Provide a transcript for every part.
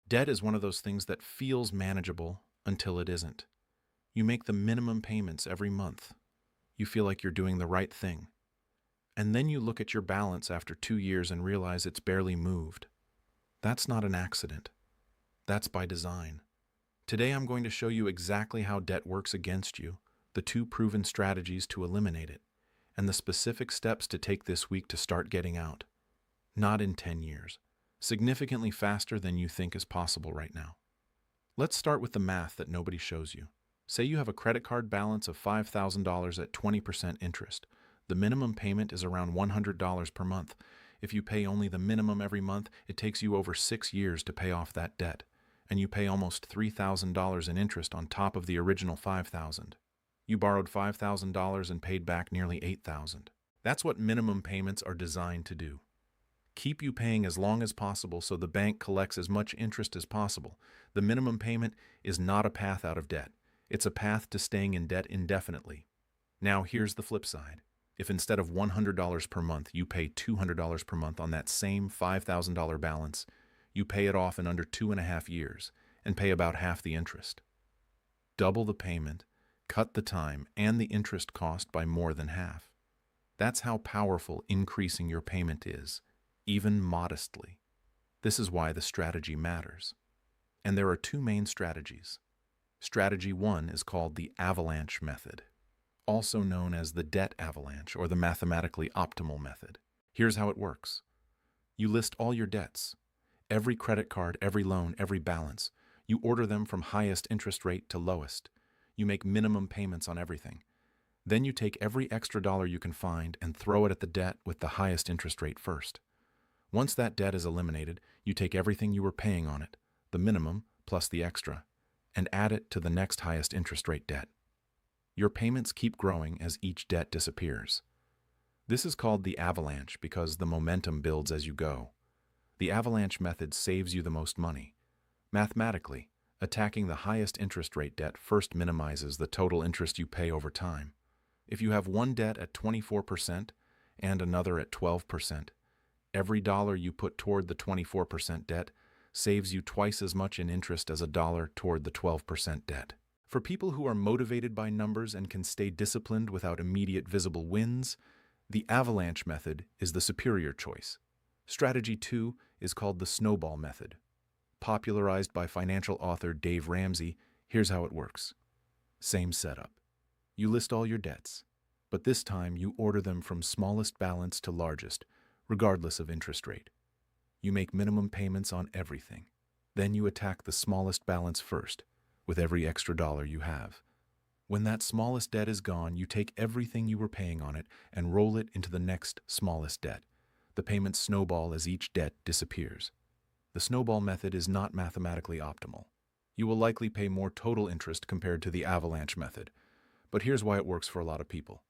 Debt is one of those things that feels manageable until it isn't. You make the minimum payments every month. You feel like you're doing the right thing. And then you look at your balance after 2 years and realize it's barely moved. That's not an accident. That's by design. Today I'm going to show you exactly how debt works against you, the 2 proven strategies to eliminate it, and the specific steps to take this week to start getting out. Not in 10 years. Significantly faster than you think is possible right now. Let's start with the math that nobody shows you. Say you have a credit card balance of $5,000 at 20% interest. The minimum payment is around $100 per month. If you pay only the minimum every month, it takes you over 6 years to pay off that debt, and you pay almost $3,000 in interest on top of the original $5,000. You borrowed $5,000 and paid back nearly $8,000. That's what minimum payments are designed to do. Keep you paying as long as possible so the bank collects as much interest as possible. The minimum payment is not a path out of debt. It's a path to staying in debt indefinitely. Now here's the flip side. If instead of $100 per month you pay $200 per month on that same $5,000 balance, you pay it off in under 2.5 years and pay about half the interest. Double the payment, cut the time and the interest cost by more than half. That's how powerful increasing your payment is, even modestly. This is why the strategy matters. And there are 2 main strategies. Strategy 1 is called the avalanche method, also known as the debt avalanche or the mathematically optimal method. Here's how it works. You list all your debts, every credit card, every loan, every balance. You order them from highest interest rate to lowest. You make minimum payments on everything. Then you take every extra dollar you can find and throw it at the debt with the highest interest rate first. Once that debt is eliminated, you take everything you were paying on it, the minimum plus the extra, and add it to the next highest interest rate debt. Your payments keep growing as each debt disappears. This is called the avalanche because the momentum builds as you go. The avalanche method saves you the most money. Mathematically, attacking the highest interest rate debt first minimizes the total interest you pay over time. If you have one debt at 24% and another at 12%, every dollar you put toward the 24% debt saves you twice as much in interest as a dollar toward the 12% debt. For people who are motivated by numbers and can stay disciplined without immediate visible wins, the avalanche method is the superior choice. Strategy 2 is called the snowball method. Popularized by financial author Dave Ramsey, here's how it works. Same setup. You list all your debts, but this time you order them from smallest balance to largest, regardless of interest rate. You make minimum payments on everything. Then you attack the smallest balance first, with every extra dollar you have. When that smallest debt is gone, you take everything you were paying on it and roll it into the next smallest debt. The payments snowball as each debt disappears. The snowball method is not mathematically optimal. You will likely pay more total interest compared to the avalanche method, but here's why it works for a lot of people.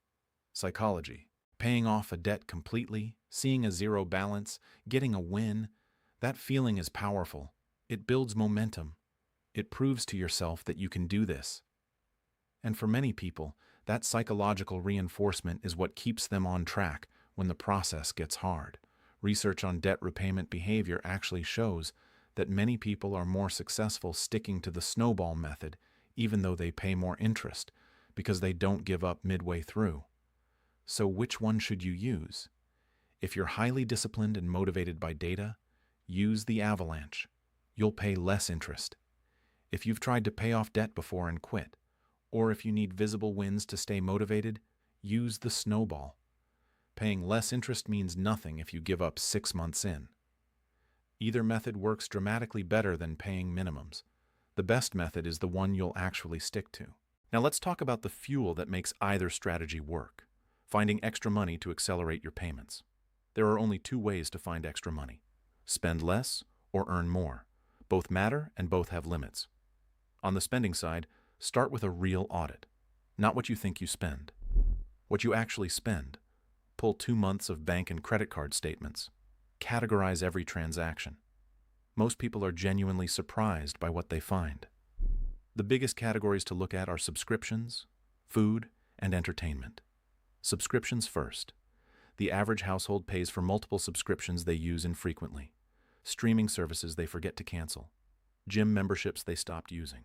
Psychology. Paying off a debt completely, seeing a zero balance, getting a win, that feeling is powerful. It builds momentum. It proves to yourself that you can do this. And for many people, that psychological reinforcement is what keeps them on track when the process gets hard. Research on debt repayment behavior actually shows that many people are more successful sticking to the snowball method even though they pay more interest because they don't give up midway through. So which one should you use? If you're highly disciplined and motivated by data, use the avalanche. You'll pay less interest. If you've tried to pay off debt before and quit, or if you need visible wins to stay motivated, use the snowball. Paying less interest means nothing if you give up 6 months in. Either method works dramatically better than paying minimums. The best method is the one you'll actually stick to. Now let's talk about the fuel that makes either strategy work. Finding extra money to accelerate your payments. There are only 2 ways to find extra money. Spend less or earn more. Both matter and both have limits. On the spending side, start with a real audit. Not what you think you spend. What you actually spend. Pull 2 months of bank and credit card statements. Categorize every transaction. Most people are genuinely surprised by what they find. The biggest categories to look at are subscriptions, food, and entertainment. Subscriptions first. The average household pays for multiple subscriptions they use infrequently. Streaming services they forget to cancel. Gym memberships they stopped using,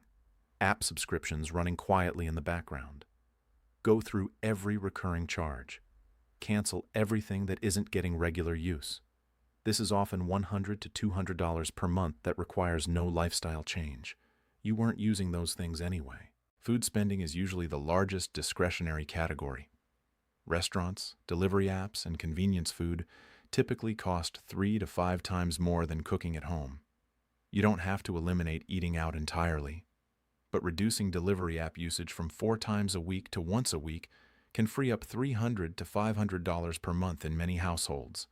app subscriptions running quietly in the background. Go through every recurring charge. Cancel everything that isn't getting regular use. This is often $100 to $200 per month that requires no lifestyle change. You weren't using those things anyway. Food spending is usually the largest discretionary category. Restaurants, delivery apps, and convenience food typically cost 3 to 5 times more than cooking at home. You don't have to eliminate eating out entirely, but reducing delivery app usage from 4 times a week to once a week can free up $300 to $500 per month in many households.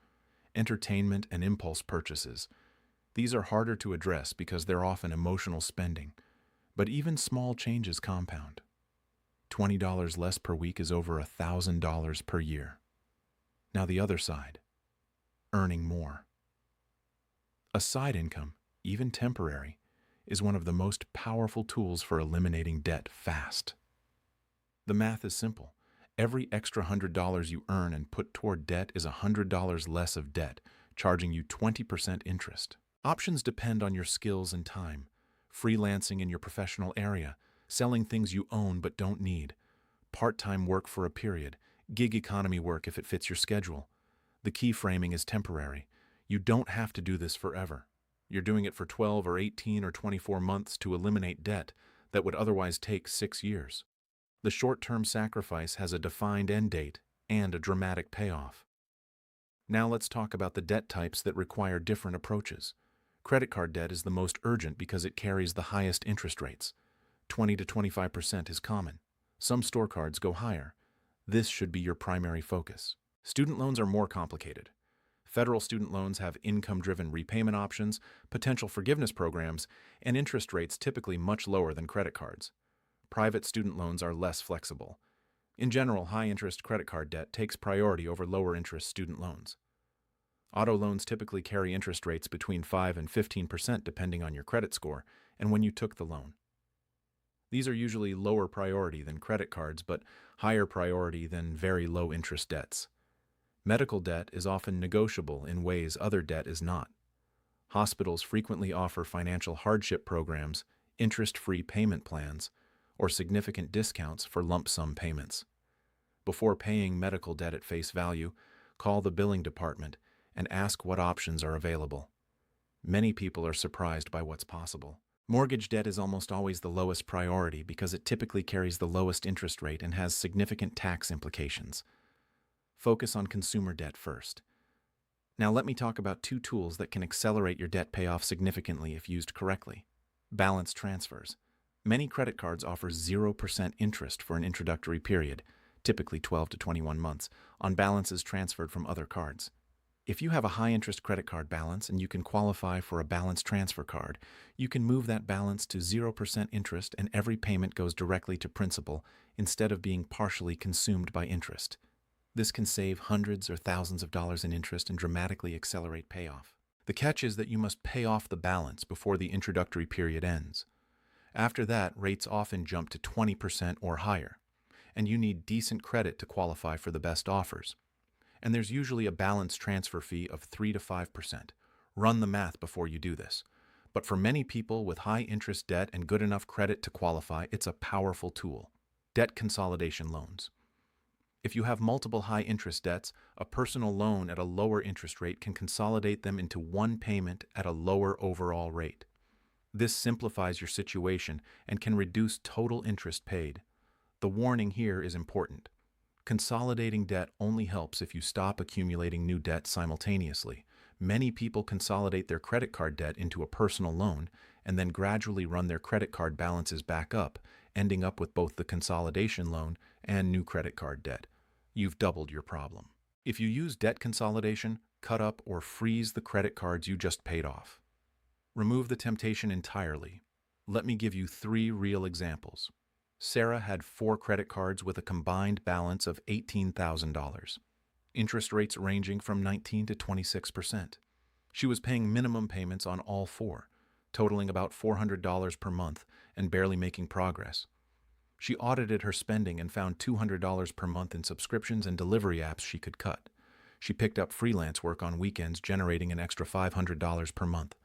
Entertainment and impulse purchases. These are harder to address because they're often emotional spending, but even small changes compound. $20 less per week is over $1,000 per year. Now the other side, earning more. A side income, even temporary, is one of the most powerful tools for eliminating debt fast. The math is simple. Every extra $100 you earn and put toward debt is $100 less of debt, charging you 20% interest. Options depend on your skills and time. Freelancing in your professional area, selling things you own but don't need, part-time work for a period, gig economy work if it fits your schedule. The key framing is temporary. You don't have to do this forever. You're doing it for 12 or 18 or 24 months to eliminate debt that would otherwise take 6 years. The short-term sacrifice has a defined end date and a dramatic payoff. Now let's talk about the debt types that require different approaches. Credit card debt is the most urgent because it carries the highest interest rates. 20 to 25% is common. Some store cards go higher. This should be your primary focus. Student loans are more complicated. Federal student loans have income-driven repayment options, potential forgiveness programs, and interest rates typically much lower than credit cards. Private student loans are less flexible. In general, high-interest credit card debt takes priority over lower-interest student loans. Auto loans typically carry interest rates between 5 and 15% depending on your credit score and when you took the loan. These are usually lower priority than credit cards, but higher priority than very low-interest debts. Medical debt is often negotiable in ways other debt is not. Hospitals frequently offer financial hardship programs, interest-free payment plans, or significant discounts for lump sum payments. Before paying medical debt at face value, call the billing department and ask what options are available. Many people are surprised by what's possible. Mortgage debt is almost always the lowest priority because it typically carries the lowest interest rate and has significant tax implications. Focus on consumer debt first. Now let me talk about 2 tools that can accelerate your debt payoff significantly if used correctly. Balance transfers. Many credit cards offer 0% interest for an introductory period, typically 12 to 21 months, on balances transferred from other cards. If you have a high-interest credit card balance and you can qualify for a balance transfer card, you can move that balance to 0% interest and every payment goes directly to principal instead of being partially consumed by interest. This can save hundreds or thousands of dollars in interest and dramatically accelerate payoff. The catch is that you must pay off the balance before the introductory period ends. After that, rates often jump to 20% or higher, and you need decent credit to qualify for the best offers. And there's usually a balance transfer fee of 3 to 5%. Run the math before you do this. But for many people with high interest debt and good enough credit to qualify, it's a powerful tool. Debt consolidation loans. If you have multiple high interest debts, a personal loan at a lower interest rate can consolidate them into one payment at a lower overall rate. This simplifies your situation and can reduce total interest paid. The warning here is important. Consolidating debt only helps if you stop accumulating new debt simultaneously. Many people consolidate their credit card debt into a personal loan and then gradually run their credit card balances back up, ending up with both the consolidation loan and new credit card debt. You've doubled your problem. If you use debt consolidation, cut up or freeze the credit cards you just paid off. Remove the temptation entirely. Let me give you 3 real examples. Sarah had 4 credit cards with a combined balance of $18,000. Interest rates ranging from 19 to 26%. She was paying minimum payments on all 4, totaling about $400 per month and barely making progress. She audited her spending and found $200 per month in subscriptions and delivery apps she could cut. She picked up freelance work on weekends, generating an extra $500 per month.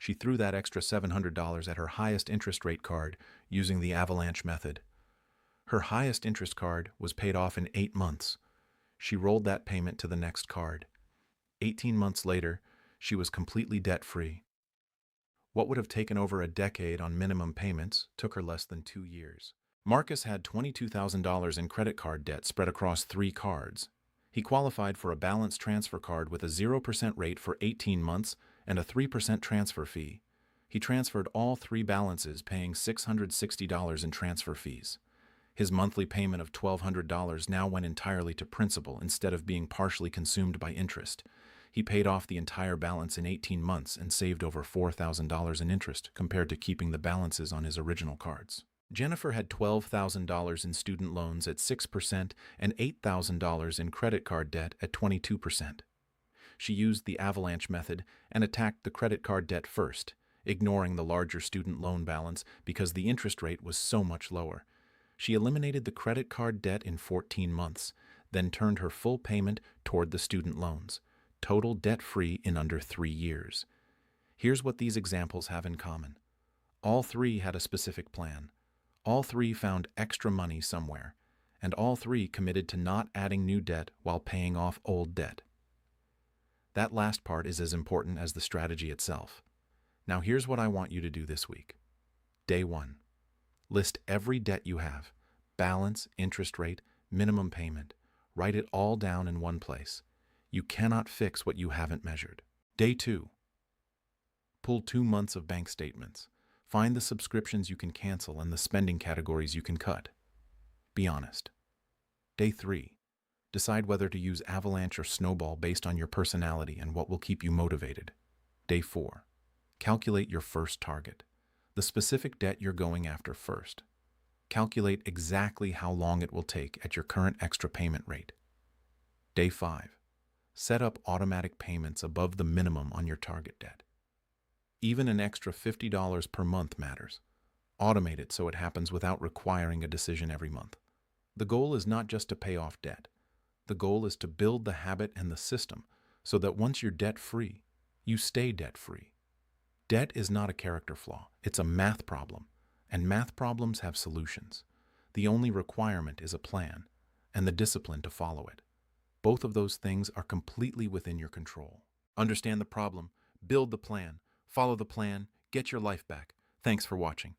She threw that extra $700 at her highest interest rate card using the avalanche method. Her highest interest card was paid off in 8 months. She rolled that payment to the next card. 18 months later, she was completely debt-free. What would have taken over a decade on minimum payments took her less than 2 years. Marcus had $22,000 in credit card debt spread across 3 cards. He qualified for a balance transfer card with a 0% rate for 18 months and a 3% transfer fee. He transferred all 3 balances, paying $660 in transfer fees. His monthly payment of $1,200 now went entirely to principal instead of being partially consumed by interest. He paid off the entire balance in 18 months and saved over $4,000 in interest compared to keeping the balances on his original cards. Jennifer had $12,000 in student loans at 6% and $8,000 in credit card debt at 22%. She used the avalanche method and attacked the credit card debt first, ignoring the larger student loan balance because the interest rate was so much lower. She eliminated the credit card debt in 14 months, then turned her full payment toward the student loans, total debt-free in under 3 years. Here's what these examples have in common. All 3 had a specific plan. All 3 found extra money somewhere, and all 3 committed to not adding new debt while paying off old debt. That last part is as important as the strategy itself. Now here's what I want you to do this week. Day 1. List every debt you have, balance, interest rate, minimum payment. Write it all down in one place. You cannot fix what you haven't measured. Day 2. Pull 2 months of bank statements. Find the subscriptions you can cancel and the spending categories you can cut. Be honest. Day 3. Decide whether to use avalanche or snowball based on your personality and what will keep you motivated. Day 4. Calculate your first target, the specific debt you're going after first. Calculate exactly how long it will take at your current extra payment rate. Day 5. Set up automatic payments above the minimum on your target debt. Even an extra $50 per month matters. Automate it so it happens without requiring a decision every month. The goal is not just to pay off debt. The goal is to build the habit and the system so that once you're debt-free, you stay debt-free. Debt is not a character flaw, it's a math problem, and math problems have solutions. The only requirement is a plan and the discipline to follow it. Both of those things are completely within your control. Understand the problem, build the plan, follow the plan, get your life back. Thanks for watching.